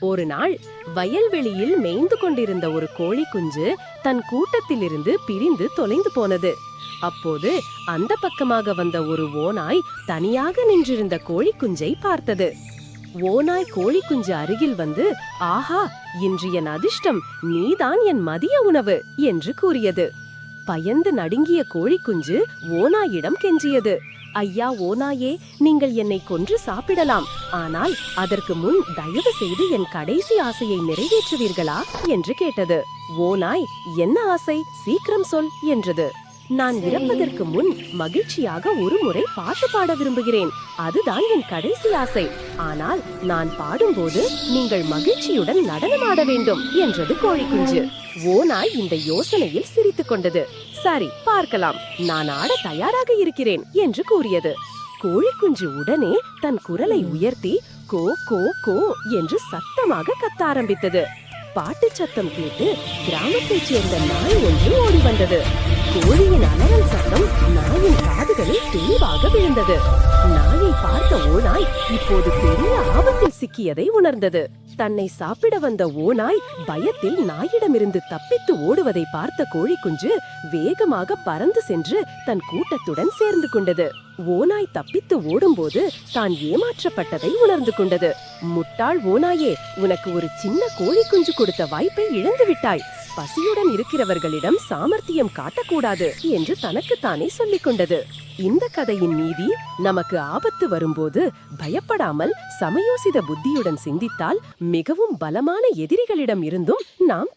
ஒரு நாள் வயல்வெளியில் மேய்ந்து கொண்டிருந்த ஒரு கோழி குஞ்சு தன் கூட்டத்திலிருந்து பிரிந்து தொலைந்து போனது. அப்போது அந்த பக்கமாக வந்த ஒரு ஓநாய் தனியாக நின்றிருந்த கோழி குஞ்சை பார்த்தது. ஓநாய் கோழி குஞ்சு அருகில் வந்து, ஆஹா, இன்று என் அதிர்ஷ்டம், நீதான் என் மதிய உணவு என்று கூறியது. பயந்து நடுங்கிய கோழி குஞ்சு ஓநாயிடம் கெஞ்சியது. ஐயா ஓநாயே, நீங்கள் என்னை கொன்று சாப்பிடலாம், ஆனால் அதற்கு முன் தயவு செய்து என் கடைசி ஆசையை நிறைவேற்றுவீர்களா என்று கேட்டது. ஓநாய், என்ன ஆசை, சீக்கிரம் சொல் என்றது. நான் இறப்பதற்கு முன் மகிழ்ச்சியாக ஒரு முறை பாட்டு பாட விரும்புகிறேன். அதுதான் என் கடைசி ஆசை. ஆனால் நான் பாடும்போது நீங்கள் மகிழ்ச்சியுடன் நடனமாட வேண்டும் என்றது கோழி குஞ்சு. ஓநாய் இந்த யோசனையில் சிரித்துக் கொண்டது. சரி, பார்க்கலாம், நான் ஆட தயாராக இருக்கிறேன் என்று கூறியது. கோழி குஞ்சு உடனே தன் குரலை உயர்த்தி கோ கோ கோ என்று சத்தமாக கத்த ஆரம்பித்தது. பாட்டு சத்தம் கேட்டு கிராமத்தைச் சேர்ந்த நாய் ஒன்று ஓடி வந்தது. கோழியின் அலறல் சத்தம் நாயின் காதுகளில் தெளிவாக விழுந்தது. நாயை பார்த்த ஓநாய் இப்போது பெரிய ஆபத்தில் சிக்கியதை உணர்ந்தது. தன்னை சாப்பிட வந்த ஓநாய் பயத்தில் நாயிடமிருந்து தப்பித்து ஓடுவதை பார்த்த கோழி குஞ்சு வேகமாக பறந்து சென்று தன் கூட்டத்துடன் சேர்ந்து கொண்டது. ஓநாய் தப்பித்து ஓடும்போது தான் ஏமாற்றப்பட்டதை உணர்ந்து கொண்டது. முட்டாள் ஓநாயே, உனக்கு ஒரு சின்ன கோழி குஞ்சு கொடுத்த வாய்ப்பை இழந்து விட்டாய். பசியுடன் இருக்கிறவர்களிடம் சாமர்த்தியம் காட்டக்கூடாது என்று தனக்குத்தானே சொல்லிக் கொண்டது. இந்த கதையின் நீதி, நமக்கு ஆபத்து வரும்போது பயப்படாமல் சமயோசித புத்தியுடன் சிந்தித்தால் மிகவும் பலமான எதிரிகளிடம் இருந்தும் நாம்